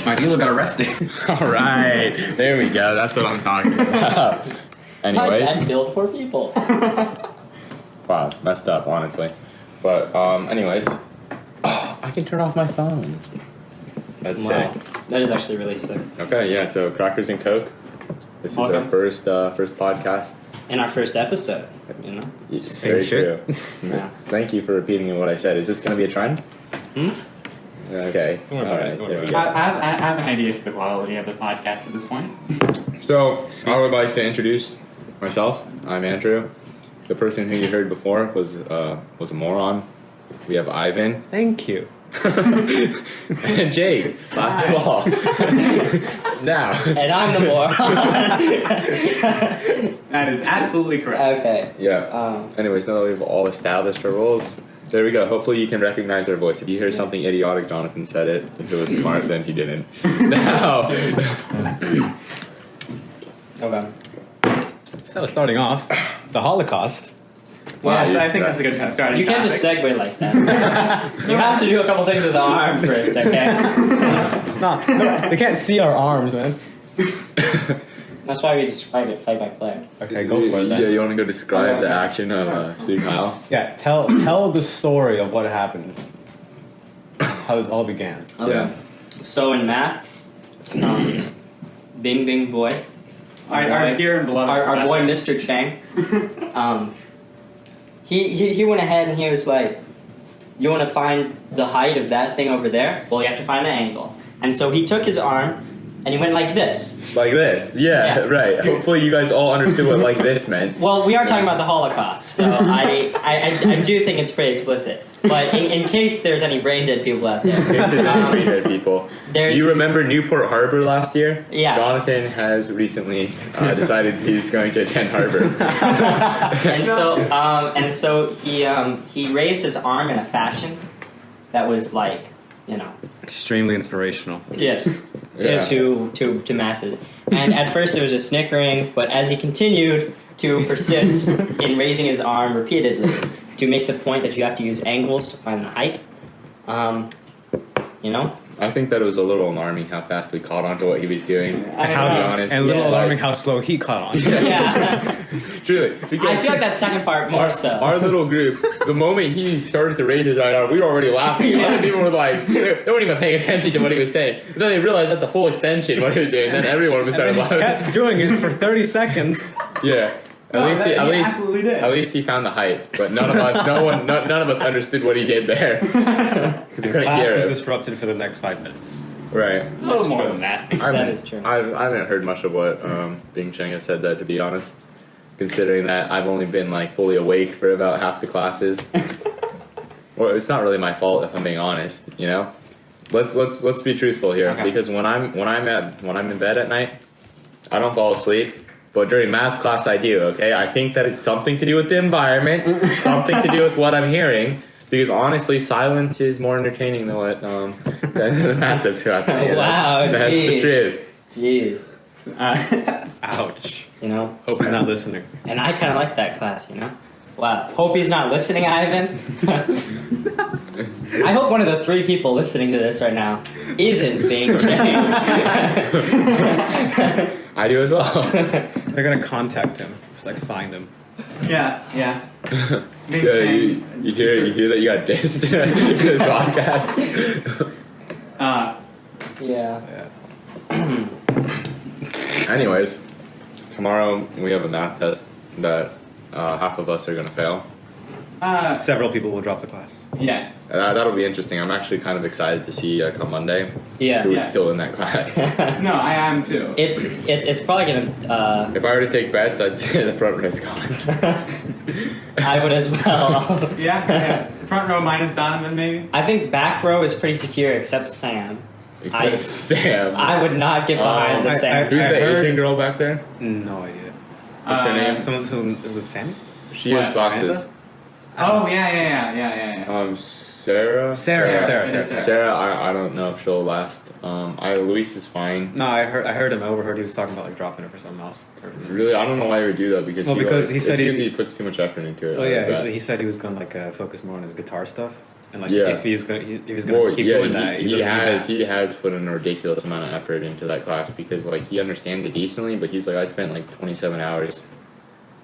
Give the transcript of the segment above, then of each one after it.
My dealer got arrested. All right, there we go. That's what I'm talking about. My Anyways, dad billed for people. wow, messed up, honestly. But anyways, I can turn off my phone. That's Wow. sick. That is actually really sick. Okay, yeah. So Crackers and Coke. This is our first podcast. In our first episode, you know? Same very shit. true. Yeah. Thank you for repeating what I said. Is this going to be a trend? Okay. Don't worry about it. Don't worry There we about go. I have an idea for the quality of the podcast at this point. So I would like to introduce myself. I'm Andrew. The person who you heard before was a moron. We have Ivan Thank you. and Jake. Last of all. Now. And I'm the moron. That is absolutely correct. Okay. Yeah. Anyways, now that we've all established our roles, there we go. Hopefully you can recognize our voice. If you hear something idiotic, Jonathan said it. If it was smart, then he didn't. Now. Okay. So starting off, the Holocaust. Well, Wow, I think that's a good starting You can't just topic. segue like that. You have to do a couple things with the arm first, okay? No, they can't see our arms, man. That's why we describe it play by play. Okay, go for it then. Yeah, you want to go describe the action of Steve Kyle? Yeah, tell the story of what happened. How this all began. Okay. Yeah. So in math, Bing Bing Boy, Our dear and beloved our boy professor. Mr. Chang, he went ahead and he was like, you want to find the height of that thing over there? Well, you have to find the angle. And so he took his arm and he went like this. Like this. Yeah, Yeah. right. Hopefully you guys all understood what like this meant. Well, we are talking about the Holocaust, so I do think it's pretty explicit. But in case there's any brain dead people out there, This is animated, people. there's You remember Newport Harbor last year? Yeah. Jonathan has recently decided he's going to attend Harvard. and so he raised his arm in a fashion that was like, you know, Extremely inspirational. yes, Yeah. to masses. And at first it was just snickering, but as he continued to persist in raising his arm repeatedly to make the point that you have to use angles to find the height, you know. I think that it was a little alarming how fast we caught on to what he was doing. I To know. be honest. And a little Yeah. alarming how slow he caught on. Yeah, Truly. I feel like that second part more so. Our little group, the moment he started to raise his right arm, we were already laughing. Yeah. Other people were like, they weren't even paying attention to what he was saying. But then they realized that the full extension, what he was doing, then everyone was And starting then he laughing. kept doing it for 30 seconds. Yeah. At No, least that- he, he absolutely did. at least he found the height. But none of us, none of us understood what he did there. Because we couldn't Class hear was it. disrupted for the next 5 minutes. Right. A little more than that. That is true. I haven't heard much of what Bing Cheng has said, that, to be honest. Considering that I've only been like fully awake for about half the classes. Well, it's not really my fault if I'm being honest. You know, let's be truthful here. Okay. Because when I'm in bed at night, I don't fall asleep. But during math class, I do. Okay, I think that it's something to do with the environment, something to do with what I'm hearing. Because honestly, silence is more entertaining than what than the math that's happening. Wow, that's the geez. truth. Jeez, Ouch. you know. Hope he's not listening. And I kind of like that class, you know? Wow. Hope he's not listening, Ivan. I hope one of the 3 people listening to this right now isn't Bing Chang. I do as well. They're gonna contact him. Just like find him. Yeah. Big Yeah, Chang. you hear that you got dissed in this podcast. Yeah. Anyways, tomorrow we have a math test that half of us are gonna fail. Several people will drop the class. Yes. That'll be interesting. I'm actually kind of excited to see come Monday Yeah. who is Yeah. still in that class. No, I am too. It's probably gonna. If I were to take bets, I'd say the front row's gone. I would as well. Yeah. Front row minus Donovan, maybe. I think back row is pretty secure, except Sam. Except Sam. I would not get behind the I- Sam. Who's I the heard- Asian girl back there? No idea. What's her name? Someone is it Sammy? She What, has glasses. Samantha? Oh yeah. S- Sarah. Sarah. I don't know if she'll last. Luis is fine. No, I heard him. I overheard he was talking about like dropping it for something else. Really, I don't know why he would do that because he said he puts too much effort into it. Oh yeah, he said he was gonna like focus more on his guitar stuff, and like Yeah. if he was gonna keep doing that, he doesn't need that. has put in a ridiculous amount of effort into that class because like he understands it decently, but he's like I spent like 27 hours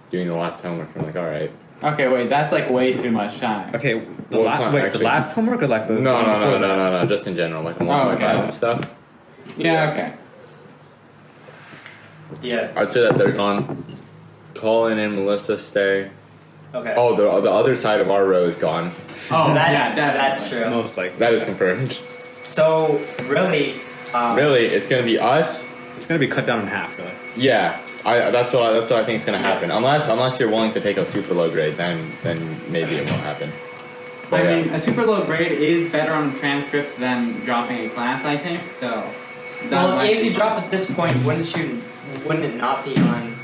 doing the last homework. I'm like, all right. Okay, wait, that's like way too much time. Okay, Well, it's not the actually- last homework or like the No, one before that? no, just in general, like a 1.5 okay. and stuff. Yeah, okay. Yeah. I'd say that they're gone. Colin and Melissa stay. Okay. Oh, the other side of our row is gone. Oh, That- yeah, that's definitely. true. Most likely. That is confirmed. So really, Really, it's gonna be us. It's gonna be cut down in half, really. Yeah, that's what I think is gonna happen. Unless you're willing to take a super low grade, then maybe it won't happen. But, I mean, a super low grade is better on transcripts than dropping a class, I think, so... that well, might if be- you drop at this point, wouldn't it not be on?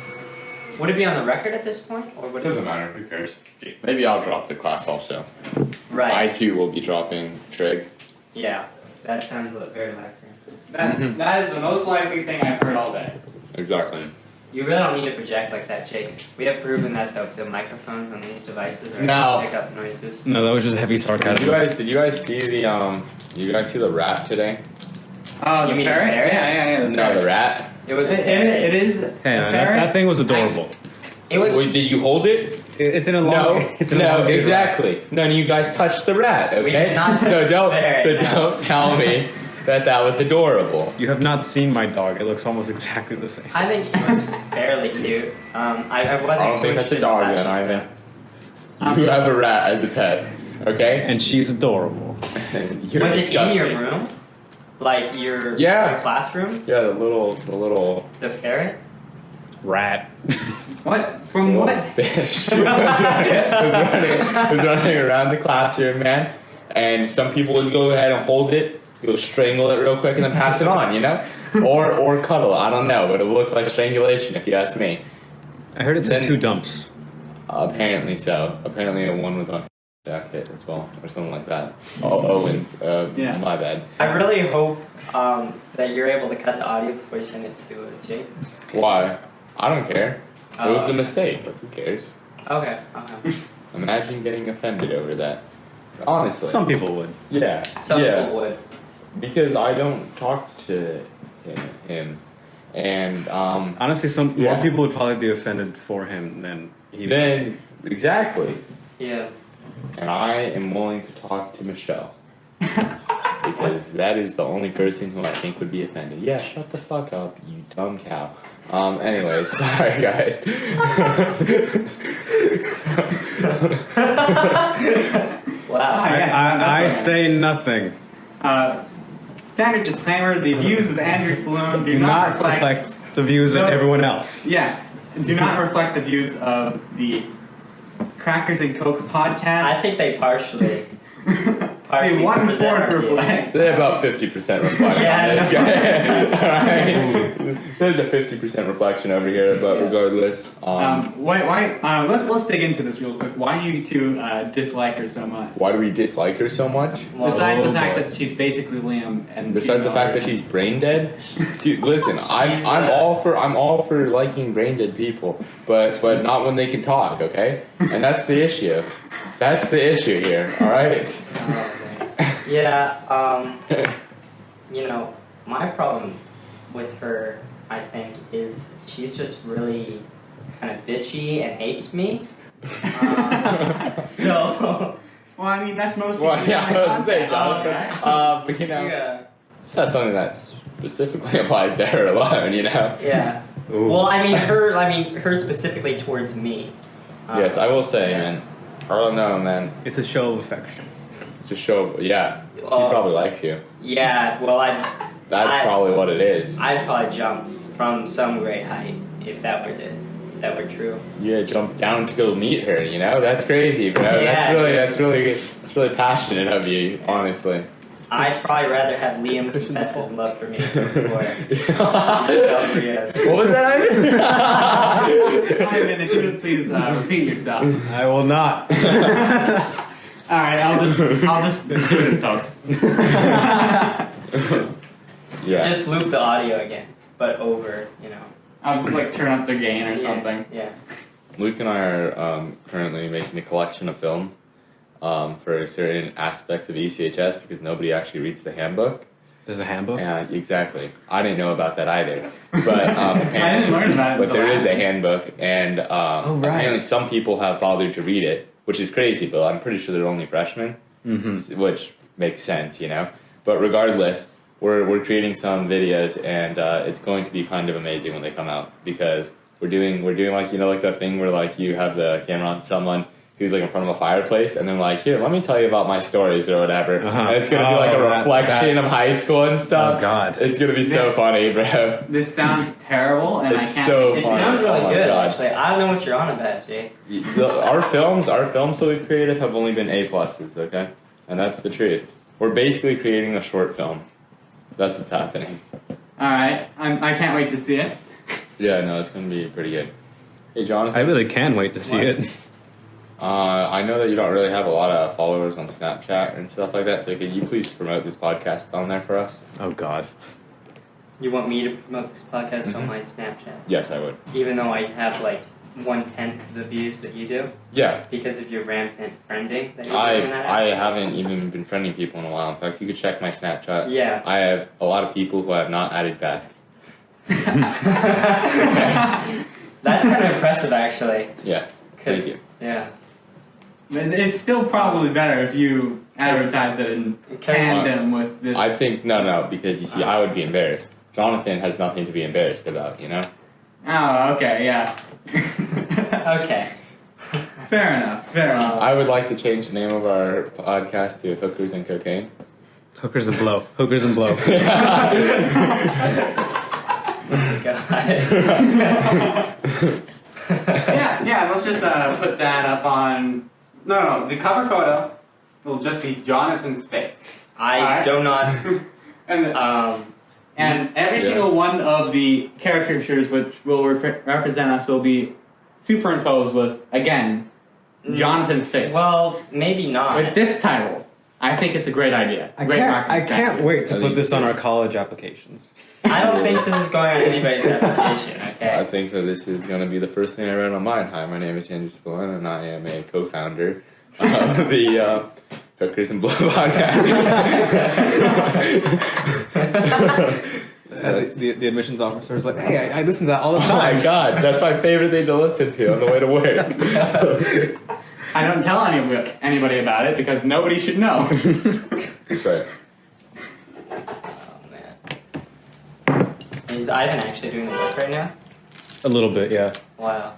Would it be on the record at this point, or would it doesn't it? matter. Who cares? Maybe I'll drop the class also. I Right. too will be dropping trig. Yeah. That sounds very likely. That is the most likely thing I've heard all day. Exactly. You really don't need to project like that, Jake. We have proven that the microphones on these devices are No. able to pick up noises. No, that was just heavy sarcasm. Did you guys see the rat today? Oh, You the mean the ferret? ferret? Yeah, the No, ferret. the rat. It was. It is. Hey, a man, ferret? that thing was adorable. It was. Wait, did you hold it? It's in a long. No, it's in a long exactly. None of you guys touched the rat, okay? We did not touch so the don't, ferret, so no. don't tell me that was adorable. You have not seen my dog. It looks almost exactly the same. I think he was fairly cute. I wasn't I don't too think that's a interested dog in then, touching Ivan. You have a rat as a pet, okay? And she's adorable. You're Was disgusting. it in your room? Like your classroom? Yeah, the little The ferret? Rat. What? From little what? bitch was running around the classroom, man. And some people would go ahead and hold it, go strangle it real quick, and then pass it on, you know, or cuddle. I don't know, but it looked like strangulation if you ask me. I heard it's in Then- 2 dumps. Apparently so. Apparently one was on jacket as well, or something like that. Owen's. Yeah. My bad. I really hope that you're able to cut the audio before you send it to Jake. Why? I don't care. It was Oh. a mistake, but who cares? Okay. Imagine getting offended over that. Honestly. Some people would. Yeah. Some yeah. people would. Because I don't talk to him. And Honestly, Yeah. more people would probably be offended for him than he. then exactly. Yeah. And I am willing to talk to Michelle. Because that is the only person who I think would be offended. Yeah, shut the fuck up, you dumb cow. Anyways, sorry guys. Wow. I say nothing. Standard disclaimer: the views of Andrew Floon Do not reflect the views of No. everyone else. Yes, do not reflect the views of the Crackers and Coke podcast. I think they partially the represent 1/4 our views. reflect. They're about 50% reflection Yeah, on this guy. Alright. There's a 50% reflection over here, but Yeah. regardless. Let's dig into this real quick. Why do you two dislike her so much? Why do we dislike her so much? Well, Besides the Oh, fact boy. that she's basically Liam, and Besides the fact that she's brain dead, dude, listen, I'm all for liking brain dead people, but not when they can talk, okay? And that's the issue. That's the issue here, all right? Yeah, you know, my problem with her, I think, is she's just really kind of bitchy and hates me. So, Well, I mean, that's most people. Well, yeah, I was gonna say, Jonathan. Oh, But you know, yeah. it's not something that specifically applies to her alone, you know. Yeah. Ooh. Well, I mean, her specifically towards me. Yes, I will say, yeah. man. I don't know, man. It's a show of affection. It's a show. Yeah, she Oh. probably likes you. Yeah. Well, That's probably what it is. I'd probably jump from some great height if that were true. Yeah, jump down to go meet her. You know, that's crazy, bro. Yeah. That's really passionate of you, honestly. I'd probably rather have Liam confess his love for me before. What was that? Ivan, if you would please repeat yourself. I will not. All right, I'll just do it in post. Yeah. Just loop the audio again, but over, you know. I'll just like turn up the gain or something. Yeah. Luke and I are currently making a collection of film for certain aspects of ECHS because nobody actually reads the handbook. There's a handbook? And exactly. I didn't know about that either. But I didn't learn about it. But there until is a after. handbook, and apparently some people have bothered to read it, which is crazy, but I'm pretty sure they're only freshmen, which makes sense, you know. But regardless, we're creating some videos, and it's going to be kind of amazing when they come out because we're doing like, you know, like that thing where like you have the camera on someone who's like in front of a fireplace, and then like, here, let me tell you about my stories or whatever. And it's gonna be like a reflection of high school and stuff. Oh God, it's gonna be so funny, bro. This sounds terrible, and It's I can't. so It funny. sounds really Oh my good, God. actually. I don't know what you're on about, Jay. Our films that we've created have only been A+, okay? And that's the truth. We're basically creating a short film. That's what's happening. All right, I can't wait to see it. Yeah, no, it's gonna be pretty good. Hey, Jonathan. I really can wait to see it. I know that you don't really have a lot of followers on Snapchat and stuff like that, so could you please promote this podcast on there for us? Oh God. You want me to promote this podcast on my Snapchat? Yes, I would. Even though I have like 1/10 of the views that you do? Yeah. Because of your rampant friending that you're doing that I haven't even been friending people in a while. In fact, you could check my Snapchat. Yeah. I have a lot of people who I have not added back. That's kind of impressive, actually. Yeah. Thank you. Yeah. But it's still probably better if you advertise it in tandem with this. I think, no, because you see, I would be embarrassed. Jonathan has nothing to be embarrassed about, you know? Oh, okay, yeah. Okay. Fair enough. I would like to change the name of our podcast to Hookers and Cocaine. Hookers and blow. Hookers and blow. yeah, let's just put that up on... No, the cover photo will just be Jonathan's face. I do not... And every single one of the caricatures which will represent us will be superimposed with, again, Jonathan's face. Well, maybe not. With this title, I think it's a great idea. I Great marketing can't strategy. wait to put this on our college applications. I don't think this is going on anybody's application, I okay? think that this is going to be the first thing I read on mine. Hi, my name is Andrew Spillane, and I am a co-founder of the Hookers and Blow podcast. The admissions officer is like, hey, I listen to that all the Oh time. my god, that's my favorite thing to listen to on the way to work. I don't tell anybody about it because nobody should know. That's right. Oh, man. Is Ivan actually doing the work right now? A little bit, yeah. Wow.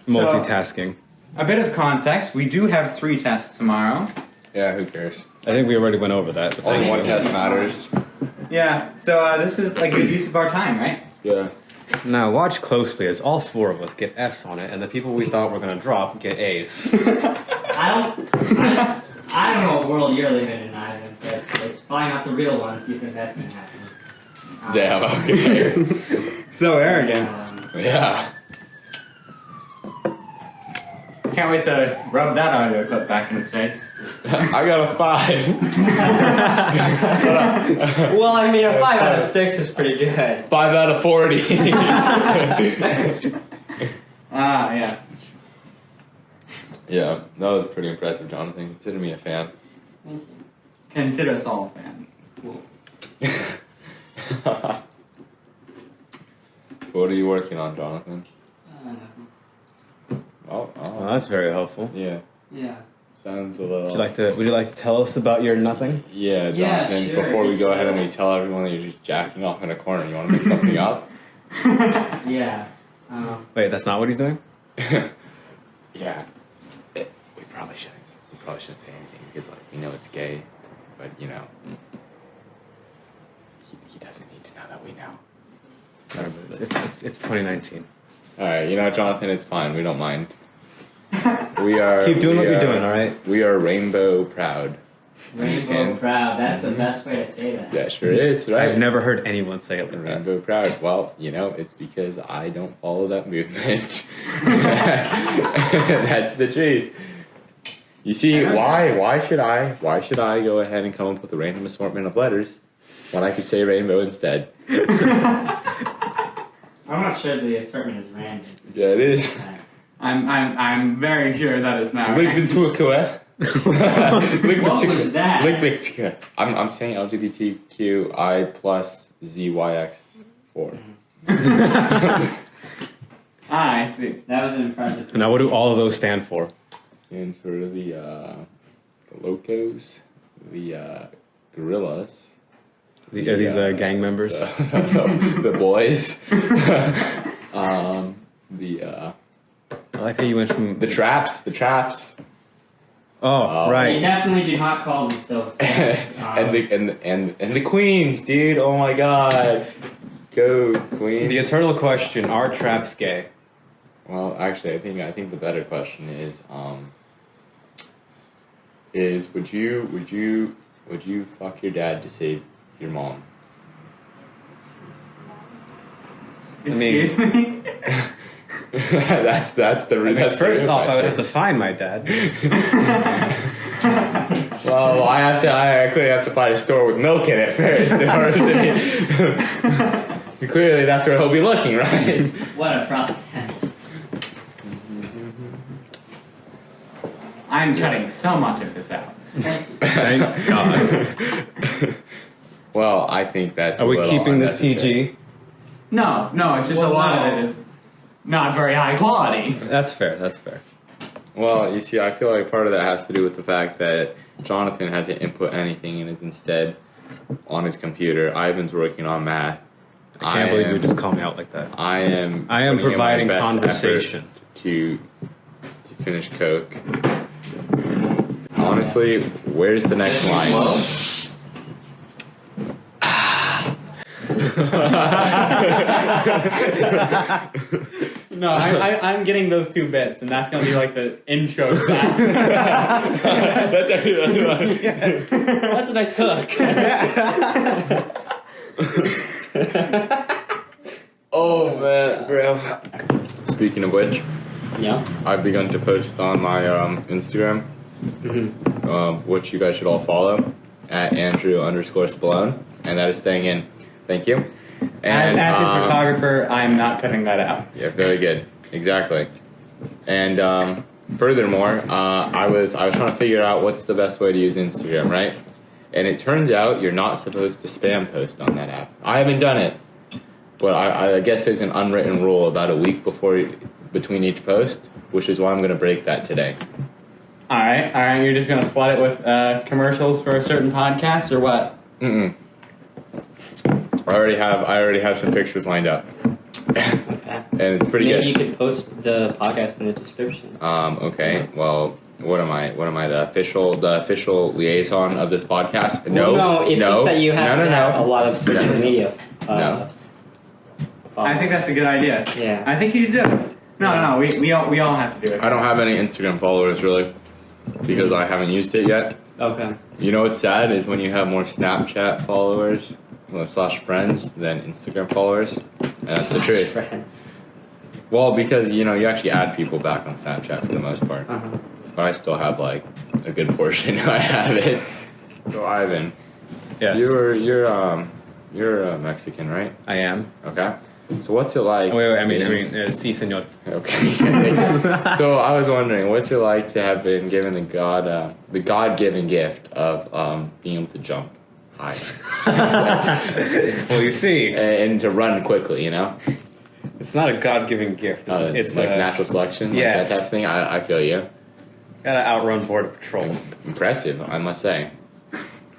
Multitasking. A bit of context, we do have 3 tests tomorrow. Yeah, who cares? I think we already went over that. But Only thank one you. test matters. Yeah, so this is a good use of our time, right? Yeah. Now, watch closely as all 4 of us get F's on it, and the people we thought were going to drop get A's. I don't know what world you're living in, Ivan, but it's probably not the real one if you think that's going to happen. Damn, okay. So arrogant. Yeah. Can't wait to rub that audio clip back in his face. I got a 5. Well, I mean, a 5 out of 6 is pretty good. 5 out of 40. Yeah. Yeah, that was pretty impressive, Jonathan. Consider me a fan. Thank you. Consider us all fans. Cool. So what are you working on, Jonathan? Oh, Well, that's very helpful. yeah. Yeah. Sounds a little. Would you like to tell us about your nothing? Yeah, Yeah, Jonathan. sure. Before we It's, go ahead and we tell everyone that you're just jacking off in a corner, you want to make something up? Yeah. Wait, that's not what he's doing? Yeah. We probably shouldn't. We probably shouldn't say anything because, like, we know it's gay, but you know, he doesn't need to know that we know. It's 2019. All right, you know, Jonathan, it's fine. We don't mind. We are. Keep doing we what you're are- doing, all right? We are rainbow proud. Rainbow Understand? proud. That's the best way to say that. Yeah, sure is, right? I've never heard anyone say it like that. Rainbow proud. Well, you know, it's because I don't follow that movement. That's the truth. You see, I heard why should I go ahead and come up with a random assortment of letters when I could say rainbow instead? I'm not sure the assortment is random. Yeah, it is. I'm very sure that is not. What was that? I'm saying LGBTQI plus ZYX4. I see. That was an impressive. Now, what do all of those stand for? Stands for the locos, the gorillas, Are these gang members? the boys, I like how you went from the traps. Oh, They right. definitely do not call themselves. and the queens, dude. Oh my god, go queen. The eternal question: are traps gay? Well, actually, I think the better question is would you fuck your dad to save your mom? Excuse me. that's the First off, I would have to. to find my dad. Well, I actually have to find a store with milk in it first in order to. So clearly, that's where he'll be looking, right? What a process. I'm cutting so much of this out. Thank God. Well, I think that's. Are we a little keeping this unnecessary. PG? No, it's just a lot of it is not very high quality. That's fair. That's fair. Well, you see, I feel like part of that has to do with the fact that Jonathan hasn't input anything and is instead on his computer. Ivan's working on math. I can't believe you just call me out like that. I am I am putting in my providing best conversation. effort to finish Coke. Honestly, where's the next line? No, I'm getting those two bits, and that's gonna be like the intro sound. That's actually That's a nice hook. Oh man, bro. Speaking of which, Yeah. I've begun to post on my Instagram, which you guys should all follow at Andrew_Spallone, and that is staying in. Thank you. And As his photographer, I'm not cutting that out. yeah, very good. Exactly. And furthermore, I was trying to figure out what's the best way to use Instagram, right? And it turns out you're not supposed to spam post on that app. I haven't done it, but I guess there's an unwritten rule about a week between each post, which is why I'm going to break that today. All right. You're just gonna flood it with commercials for a certain podcast, or what? Mm-mm. I already have some pictures lined up, Okay. and it's pretty Maybe good. you could post the podcast in the description. Okay. Well, what am I? The official liaison of this podcast? No. Well, no, it's just that you have to have a lot of social No. media. No. I think that's a good idea. Yeah. I think you should do it. No, we all have to do it. I don't have any Instagram followers really, because I haven't used it yet. Okay. You know what's sad is when you have more Snapchat followers / friends than Instagram followers. And that's the truth. Friends. Well, because you actually add people back on Snapchat for the most part, but I still have like a good portion. I have it. So Ivan, Yes. you're Mexican, right? I am. Okay. So what's it like? Wait, I mean, being- si, senor. Okay. So I was wondering, what's it like to have been given the God-given gift of being able to jump high Well, you see, and to run quickly? it's not a God-given gift. It's like natural selection. Yes. Like that type of thing. I feel you. Gotta outrun Border Patrol. Impressive, I must say.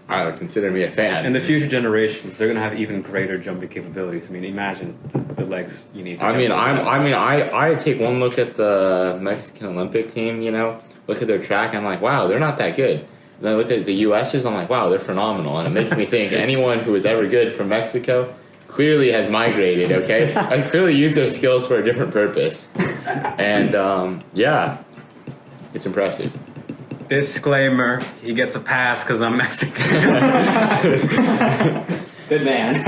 I would consider me a fan. And the future generations, they're gonna have even greater jumping capabilities. I mean, imagine the legs you need to jump over that. I take one look at the Mexican Olympic team, look at their track, and I'm like, wow, they're not that good. And then I look at the US's, I'm like, wow, they're phenomenal. And it makes me think anyone who is ever good from Mexico clearly has migrated, okay? I clearly use their skills for a different purpose. And, yeah, it's impressive. Disclaimer: he gets a pass because I'm Mexican. Good man.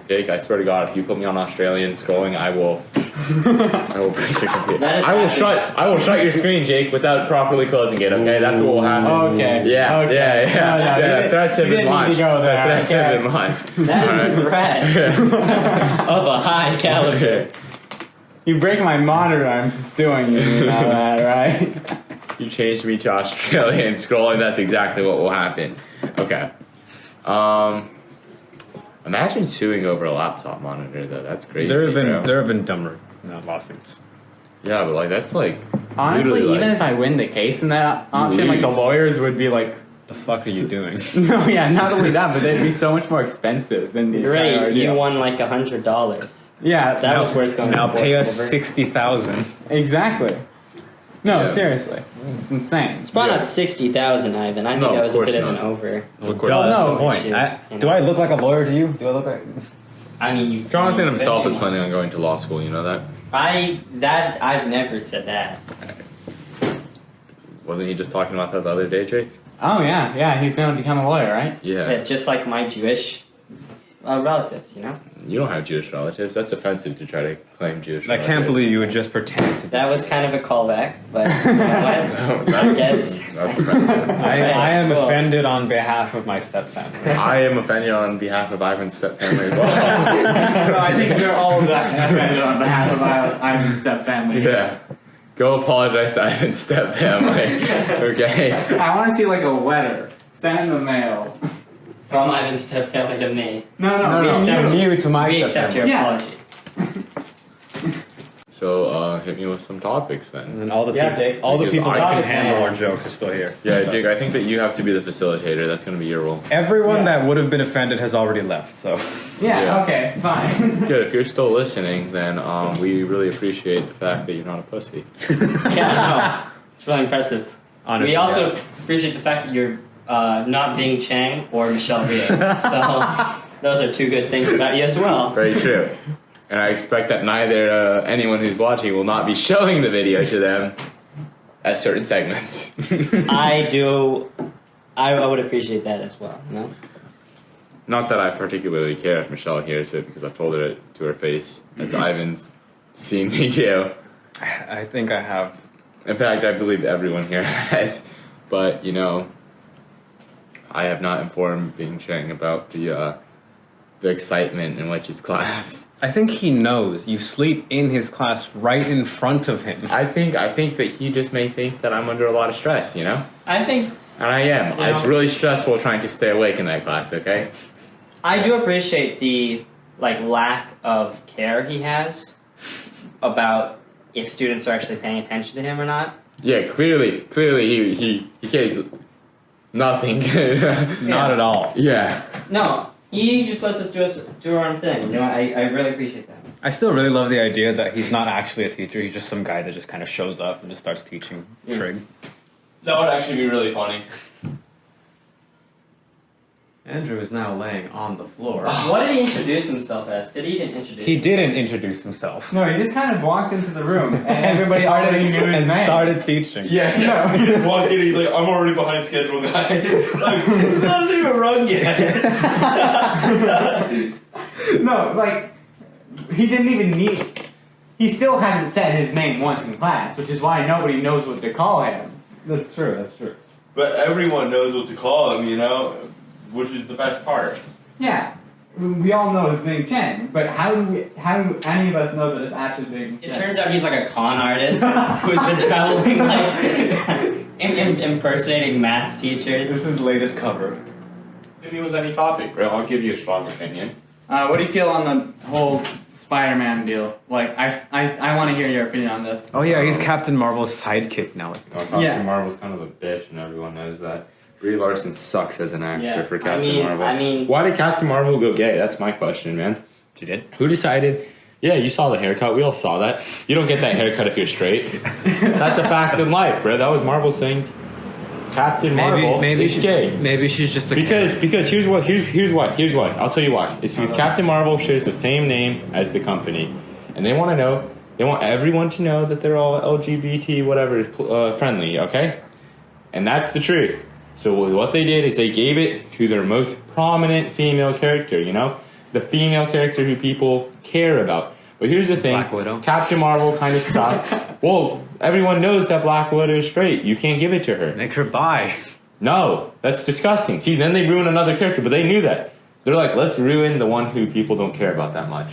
Jake, I swear to God, if you put me on Australian scrolling, I will I will break your computer. That is I will happening. shut your screen, Jake, without properly closing it. Okay, that's what will happen. Okay. Yeah, Okay. yeah. No, Yeah, threats have you been didn't need launched. to go there, Threats okay. have been launched. That is a threat of a high caliber. You break my monitor, I'm suing you. You know that, right? You changed me to Australian scrolling. That's exactly what will happen. Okay. Imagine suing over a laptop monitor, though. That's crazy. There bro. have been dumber lawsuits. Yeah, but like that's like Honestly, literally, even like, if I win the case in that option, like the lose. lawyers would be like, The fuck are you doing? no, yeah, not only that, but they'd be so much more expensive than the entire Great, you ordeal. won like $100. Yeah, That was worth going. Now pay us over. 60,000. exactly. No, Yeah. seriously, it's insane. It's probably Yeah. not 60,000, Ivan. I think No, that of was a course bit of not. an over. Of Well, that's no. the point. You know. Do I look like a lawyer to you? Do I look like? I mean, you. Jonathan you himself bet is you planning on going to law school. You know that? I've never said that. Wasn't he just talking about that the other day, Jake? Oh yeah, he's gonna become a lawyer, right? Yeah. Yeah, just like my Jewish relatives, you know. You don't have Jewish relatives. That's offensive to try to claim Jewish I relatives. can't believe you would just pretend to. That was kind of a callback, but you know what? That's, Yes. that's offensive. I am Cool. offended on behalf of my stepfamily. I am offended on behalf of Ivan's stepfamily as well. No, I think we're all offended on behalf of Ivan's stepfamily. Yeah. Go apologize to Ivan's stepfamily. Okay. I want to see like a letter sent in the mail. From Ivan's stepfamily to me. No, we accept you to my We accept your Yeah. apology. So hit me with some topics then. And then all the Yeah, people, Jake. all the Because people I that can can handle handle our jokes are still here. Yeah, So- Jake, I think that you have to be the facilitator. That's going to be your role. Everyone Yeah. that would have been offended has already left. So Yeah, Yeah. okay, fine. Good. If you're still listening, then we really appreciate the fact that you're not a pussy. Yeah, no, it's really impressive. honestly, We also appreciate the fact that you're not being Chang or Michelle Rios. So those are two good things about you as well. Very true. And I expect that neither anyone who's watching will not be showing the video to them at certain segments. I would appreciate that as well. No? Not that I particularly care if Michelle hears it because I've told her it to her face, as Ivan's seen me do. I think I have. In fact, I believe everyone here has. But, you know, I have not informed Bing Chang about the excitement in which his class. I think he knows. You sleep in his class right in front of him. I think that he just may think that I'm under a lot of stress, you know? I think And I am. You It's know- really stressful trying to stay awake in that class, okay? I do appreciate the lack of care he has about if students are actually paying attention to him or not. Yeah, clearly he cares nothing. Not at all. Yeah. No, he just lets us do our own thing. You know, I really appreciate that. I still really love the idea that he's not actually a teacher. He's just some guy that just kind of shows up and just starts teaching trig. That would actually be really funny. Andrew is now laying on the floor. What did he introduce himself as? Did he even introduce? He didn't introduce himself. No, he just kind of walked into the room and everybody already knew his and name. started teaching. Yeah. He just walked in, he's like, I'm already behind schedule, guys. Like, it doesn't even run yet. No, like, he didn't even need. He still hasn't said his name once in class, which is why nobody knows what to call him. That's true. That's true. But everyone knows what to call him, you know? Which is the best part. Yeah, we all know it's Bing Chen, but how do any of us know that it's actually Bing It Chen? turns out he's like a con artist who's been traveling like impersonating math teachers. This is latest cover. Hit me with any topic, bro. I'll give you a strong opinion. What do you feel on the whole Spider-Man deal? Like, I want to hear your opinion on this. Oh yeah, he's Captain Marvel's sidekick now. Captain Yeah. Marvel's kind of a bitch, and everyone knows that. Brie Larson sucks as an actor Yeah, for Captain Marvel. I mean, Why did Captain Marvel go gay? That's my question, man. She did. Who decided? Yeah, you saw the haircut. We all saw that. You don't get that haircut if you're straight. That's a fact in life, bro. That was Marvel saying Captain Marvel is gay. Maybe she's just a Because here's why. I'll tell you why. It's because Captain Marvel shares the same name as the company, and they want to know. They want everyone to know that they're all LGBT whatever friendly. Okay, and that's the truth. So what they did is they gave it to their most prominent female character. You know, the female character who people care about. But here's the thing. Black Widow. Captain Marvel kind of sucked. Well, everyone knows that Black Widow is straight. You can't give it to her. Make her bi. No, that's disgusting. See, then they ruin another character, but they knew that. They're like, let's ruin the one who people don't care about that much.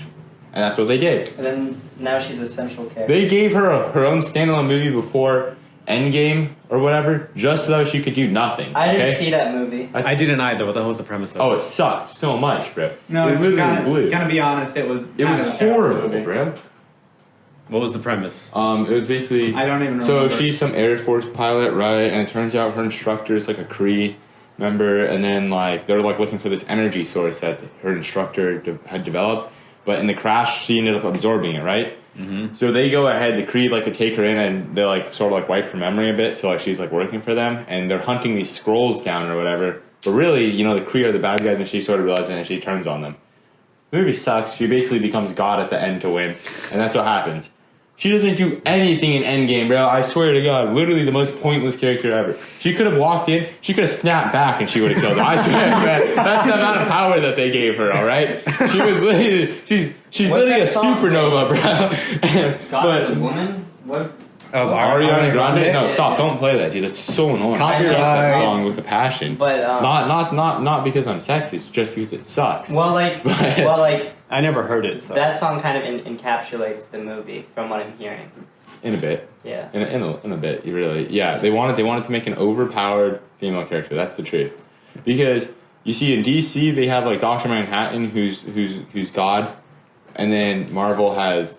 And that's what they did. And then now she's a central character. They gave her her own standalone movie before Endgame or whatever, just so that she could do nothing. I didn't okay? see that movie. I didn't either. What the hell was the premise of Oh, it? it sucked so much, bro. No, it literally blew. Gonna be honest, it was. It was kind of a terrible horrible, movie. bro. What was the premise? It was basically. I don't even So remember. she's some Air Force pilot, right? And it turns out her instructor is like a Kree member, and then like they're like looking for this energy source that her instructor had developed, but in the crash she ended up absorbing it, right? Mm-hmm. So they go ahead, the Kree like to take her in, and they like sort of like wipe her memory a bit. So like she's like working for them, and they're hunting these scrolls down or whatever. But really, you know, the Kree are the bad guys, and she sort of realizes it, and she turns on them. The movie sucks. She basically becomes God at the end to win, and that's what happens. She doesn't do anything in Endgame, bro. I swear to God, literally the most pointless character ever. She could have walked in, she could have snapped back, and she would have killed him. I swear, man. That's the amount of power that they gave her. All right, she was literally, she's literally a supernova, bro. God is a woman? What? Oh, Ariana Grande? No, Yeah, stop! yeah. Don't play that, dude. That's so annoying. Copyright. I hate that song with a passion. But, not because I'm sexist, just because it sucks. Well, like, I never heard it. So. that song kind of encapsulates the movie, from what I'm hearing. In a bit. Yeah. In a bit, you really. Yeah, they wanted to make an overpowered female character. That's the truth. Because you see in DC they have like Dr. Manhattan who's God, and then Marvel has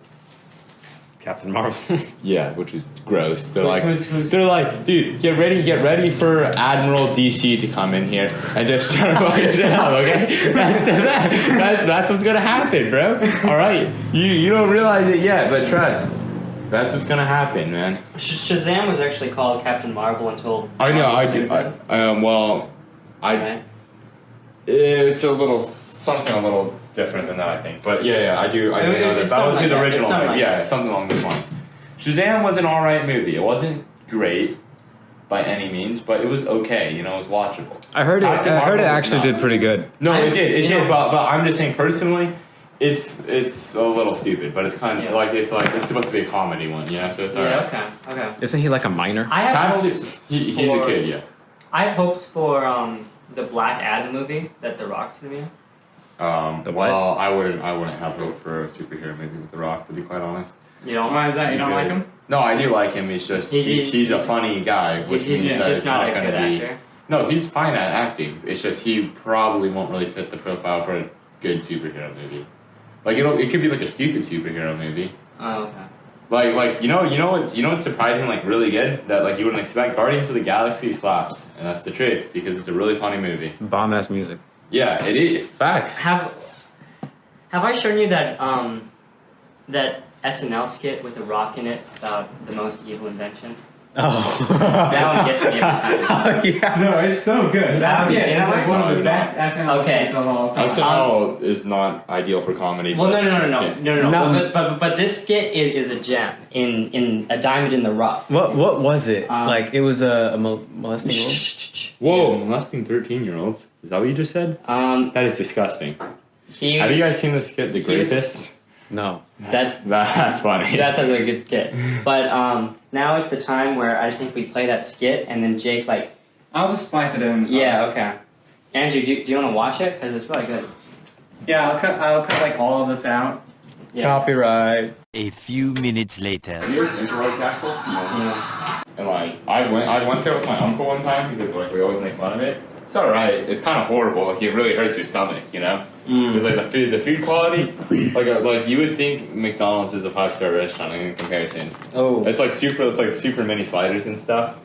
Captain Marvel. yeah, which is gross. They're Who's- they're like, dude, get ready for Admiral DC to come in here and just start fucking shit up, okay? That's what's gonna happen, bro. All right, you don't realize it yet, but trust. That's what's gonna happen, man. Shazam was actually called Captain Marvel until. I know. Right? It's a little something a little different than that, I think. But yeah, I do know that. It's That was something his like that. original It's something thing. like Yeah, something along those lines. Shazam was an alright movie. It wasn't great by any means, but it was okay. You know, it was watchable. I heard it. Captain I heard it Marvel was actually not. did pretty good. No, it did. you know- But I'm just saying personally, it's a little stupid, but it's kind of Yeah. it's supposed to be a comedy one, you know. So it's alright. Yeah. Okay. Isn't he like a minor? I have Kind of hopes just he's a for- kid, yeah. I have hopes for the Black Adam movie that The Rock's gonna be in. The what? Well, I wouldn't have hope for a superhero movie with The Rock, to be quite honest. You know, Why is that? You don't like him? No, I do like him. He's just he's a funny guy, which he's means that just it's not not a going good to be. actor. No, he's fine at acting. It's just he probably won't really fit the profile for a good superhero movie. Like it could be like a stupid superhero movie. Oh, okay. Like you know what's surprising, like really good that like you wouldn't expect. Guardians of the Galaxy slaps, and that's the truth because it's a really funny movie. Bomb ass music. Yeah, it is. Facts. Have I shown you that that SNL skit with The Rock in it about the most evil invention? Oh. That one gets me every time. Oh, yeah. No, it's so good. That's you it. seen It's that like one? one of the best SNL Okay. skits of all time. SNL is not ideal for comedy. Well, but no. it's good. No. But this skit is a gem in a diamond in the rough. What was it? Like, it was a molesting. Whoa, molesting 13-year-olds. Is that what you just said? That is disgusting. Have you guys seen the skit, The he was- Greatest? No. That's funny. That sounds like a good skit. But now is the time where I think we play that skit and then Jake I'll just spice it in. yeah, okay. Andrew, do you want to watch it? Because it's really good. Yeah, I'll cut like all of this out. Yeah. Copyright. A few minutes later. Have you heard of Interroy Castle? No. Yeah. And like, I went there with my uncle one time because like we always make fun of it. It's alright. It's kind of horrible. Like it really hurts your stomach, you know. Because like the food quality, like you would think McDonald's is a 5-star restaurant in comparison. Oh. It's like super mini sliders and stuff.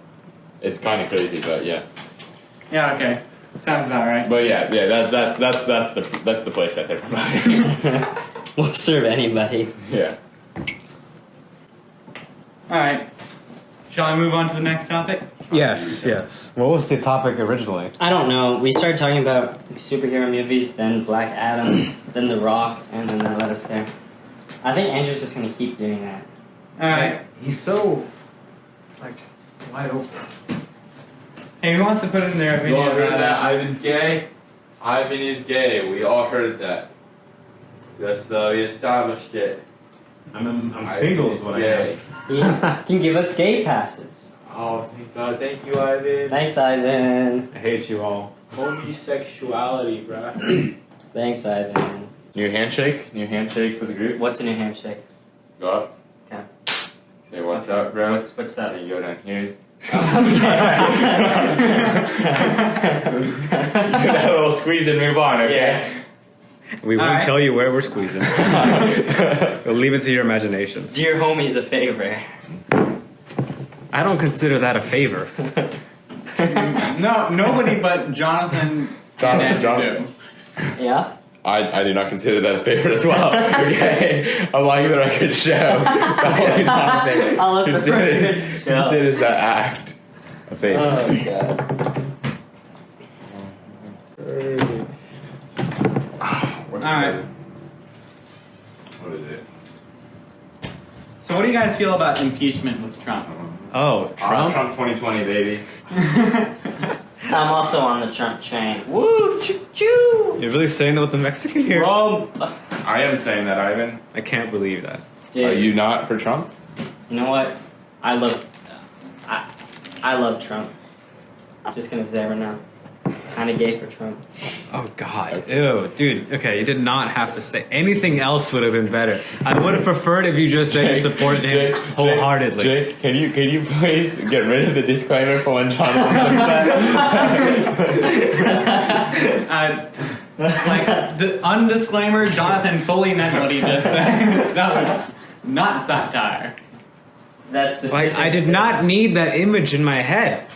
It's kind of crazy, but yeah. Yeah, okay. Sounds about right. But yeah, that's the place that they're providing. We'll serve anybody. Yeah. Alright. Shall I move on to the next topic? Yes. What was the topic originally? I don't know. We started talking about superhero movies, then Black Adam, then The Rock, and then that led us there. I think Andrew's just gonna keep doing that. Alright. He's so wide open. Hey, who wants to put in their We opinion all heard about that Ivan's gay. Ivan is gay. We all heard that. Just though we established it. I'm single is what I am. He can give us gay passes. Oh, thank God. Thank you, Ivan. Thanks, Ivan. I hate you all. Homosexuality, bruh. Thanks, Ivan. New handshake? New handshake for the group? What's in your handshake? Go up. Okay. Say, what's up, bro? What's that? Then you go down here. Okay. Give that a little squeeze and move on, okay? Yeah. We won't Alright. tell you where we're squeezing. We'll leave it to your imaginations. Do your homies a favor. I don't consider that a favor. No, nobody but Jonathan. and Jonathan. do. Yeah? I do not consider that a favorite as well. Okay? I'm letting the record show. I'll let the record show. Considers that act a favor. Oh, God. Alright. What is it? So, what do you guys feel about impeachment with Trump? Oh, Trump? Trump 2020, baby. I'm also on the Trump train. Woo! Choo choo! You're really saying that with the Mexican here? Trump! I am saying that, Ivan. I can't believe that. Dude, Are you not for Trump? you know what? I love Trump. Just gonna say right now. Kinda gay for Trump. Oh, God. Ew. Dude, okay, you did not have to say anything else would have been better. I would have preferred if you just said you supported him wholeheartedly. Jake, can you please get rid of the disclaimer for when Jonathan says that? Like, the undisclaimer, Jonathan fully meant what he just said. That was not satire. That's Like, specific. I did not need that image in my head.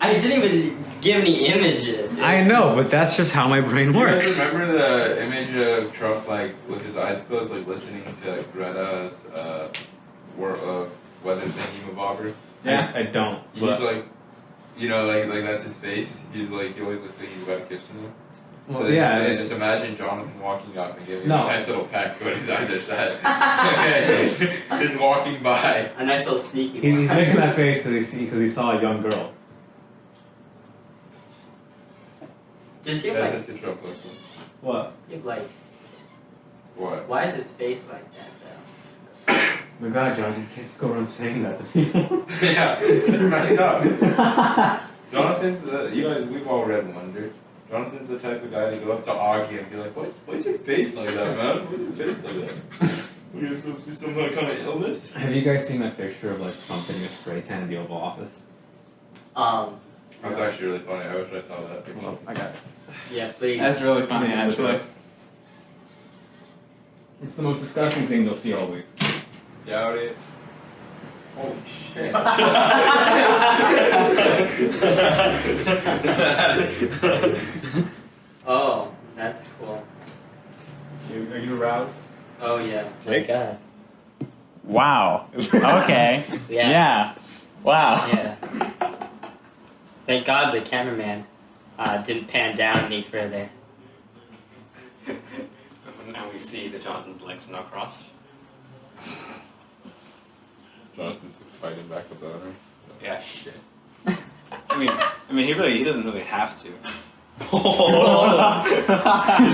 I didn't even give any images. I know, but that's just how my brain You guys works. remember the image of Trump, like, with his eyes closed, like, listening to, like, Greta's, weather thingy-mabobber? Yeah. I don't. He's But, like, you know, like that's his face. He's like, he always looks like he's about to kiss someone. well, So, yeah. so it's- just imagine Jonathan walking up and giving No. him a nice little peck when his eyes are shut. Just walking by. A nice little sneaky He's one. making that face because he saw a young girl. Just give That's a Trump look. What? like, What? why is his face like that Oh my God, John, you can't just go around saying that to people. Yeah, that's messed up. Jonathan's you guys, we've all read Wonder. Jonathan's the type of guy to go up to Augie and be like, why's your face like that, man? Why's your face like that? You have some kind of illness? Have you guys seen that picture of like Trump getting a spray tan in the Oval Office? though? That's actually really funny. I wish I saw that. Well, I got it. Yeah, please. That's really funny, actually. It's the most disgusting thing they'll see all week. Yeah, what do you? Holy shit. Oh, that's cool. Are you aroused? Oh yeah. Jake? God. Wow. Okay. Yeah. Wow. Yeah. Thank God the cameraman didn't pan down any further. Now we see that Jonathan's legs are not crossed. Jonathan's fighting back a boner. Yeah, shit. I mean, he doesn't really have to. He's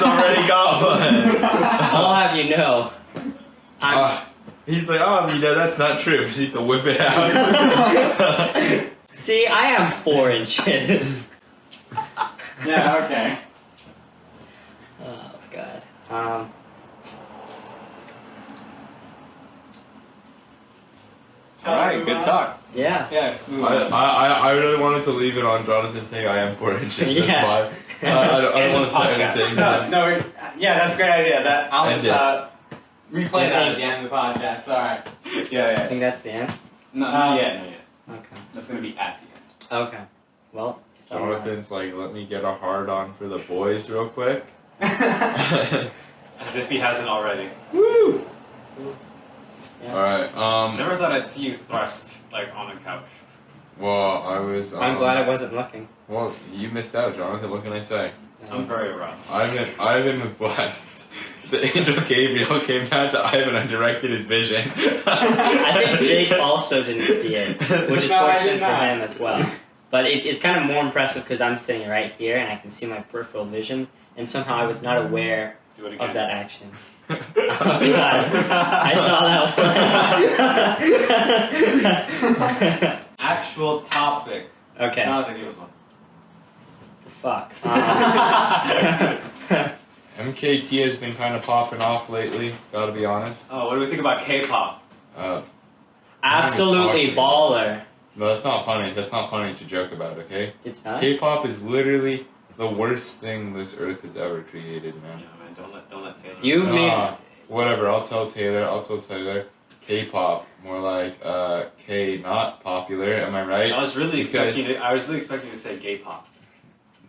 already got one. I'll have you know. He's like, that's not true. He needs to whip it out. See, I am 4 inches. Yeah, okay. Oh God. Alright, good talk. Yeah. Yeah. I really wanted to leave it on Jonathan saying I am 4 inches. Yeah. That's why. I don't want to say anything. No, yeah, that's a great idea. That I'll End just replay that at the end of the podcast. Alright. I Yeah, think that's the end. No, not yet. Okay. That's gonna be at the end. Okay. Well. Jonathan's like, let me get a hard on for the boys real quick. As if he hasn't already. Woo! Yeah. Alright, Never thought I'd see you thrust like on a couch. well, I was. I'm glad I wasn't looking. Well, you missed out, Jonathan. What can I say? I'm very aroused. Ivan was blessed. The angel Gabriel came down to Ivan and directed his vision. I think Jake also didn't see it, which is No, I fortunate did for not. him as well. But it's kind of more impressive because I'm sitting right here and I can see my peripheral vision, and somehow I was not aware Do it again. of that action. Oh, God. I saw that one. Actual topic. Okay. Jonathan, give us one. Fuck. MKT has been kind of popping off lately, gotta be honest. Oh, what do we think about K-pop? Absolutely baller. No, that's not funny. That's not funny to joke about, okay? It's not? K-pop is literally the worst thing this earth has ever created, man. Yeah, man, don't let Taylor. You mean... Whatever, I'll tell Taylor. K-pop. More like, K not popular, am I right? I was really Because- expecting you to say gay pop.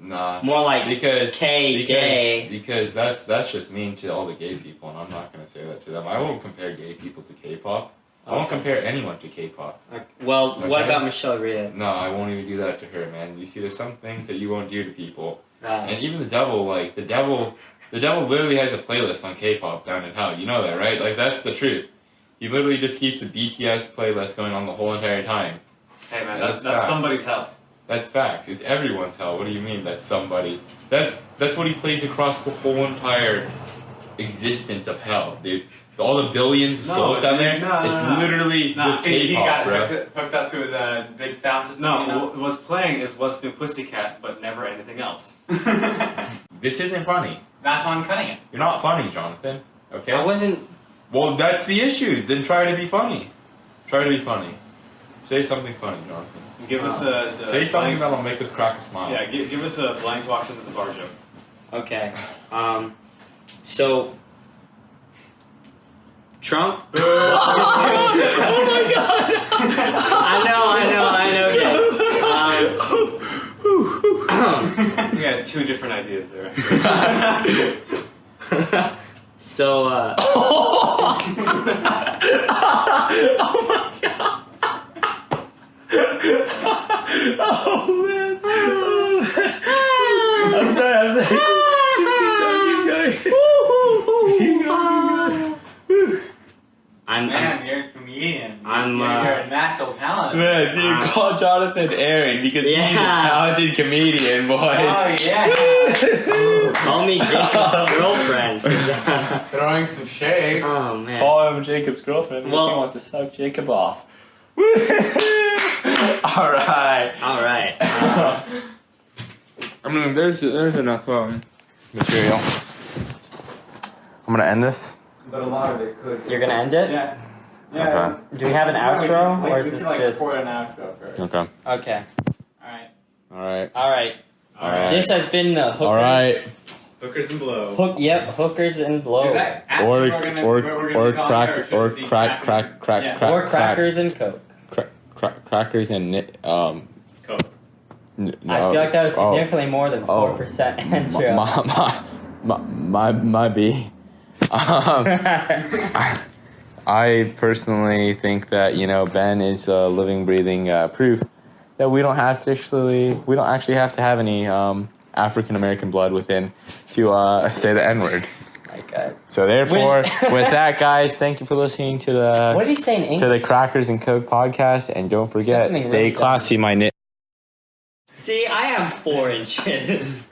Nah. More like Because gay. Because that's just mean to all the gay people, and I'm not gonna say that to them. I won't compare gay people to K-pop. I won't compare anyone to K-pop. Well, what Okay. about Michelle Reyes? No, I won't even do that to her, man. You see, there's some things that you won't do to people, Wow. and even the devil, like the devil literally has a playlist on K-pop down in hell. You know that, right? Like that's the truth. He literally just keeps a BTS playlist going on the whole entire time. Hey man, That's that's facts. somebody's hell. That's facts. It's everyone's hell. What do you mean that's somebody? That's what he plays across the whole entire existence of hell, dude. All the billions of souls down there. It's literally just He K-pop, got bro. hooked up to his big sound system. No, you know? what's playing is What's New Pussycat, but never anything else. This isn't funny. That's why I'm cutting it. You're not funny, Jonathan. Okay. I wasn't... Well, that's the issue. Then try to be funny. Try to be funny. Say something funny, Jonathan. Give us a Say something that'll make us crack a smile. Yeah, give us a blank walks into the bar joke. Okay. So... Trump? Oh my God! I know, We had two different ideas there. So, Oh man. I'm sorry. Keep going. Man, you're a comedian. I'm, you're a natural talent. Man, dude, call Jonathan Aaron because he's a talented comedian, boy. Oh yeah. Call me Jacob's girlfriend. Throwing some shade. Oh, man. Call him Jacob's girlfriend because Well- he wants to suck Jacob off. Alright. Alright. I mean, there's enough material. I'm gonna end this. But a lot of it could. You're gonna end it? Yeah. Yeah. Okay. Do we have an outro, or is we this can, just... record an outro first. Okay. Okay. Alright. Alright. Alright. This has been the Hookers... Alright. Hookers and blow. Hookers and blow. Is that actually we're gonna be calling it, or should it be crackers? Or crackers and Coke. Crackers and Coke. I feel like that was significantly more than 4% intro. My B. I personally think that Ben is a living, breathing proof that we don't actually have to have any African American blood within to say the N-word. My God. So therefore, with that, guys, thank you for listening to What did he say in English? to the Crackers and Coke podcast, and don't forget, Something stay really dumb. classy, my nit. See, I am 4 inches.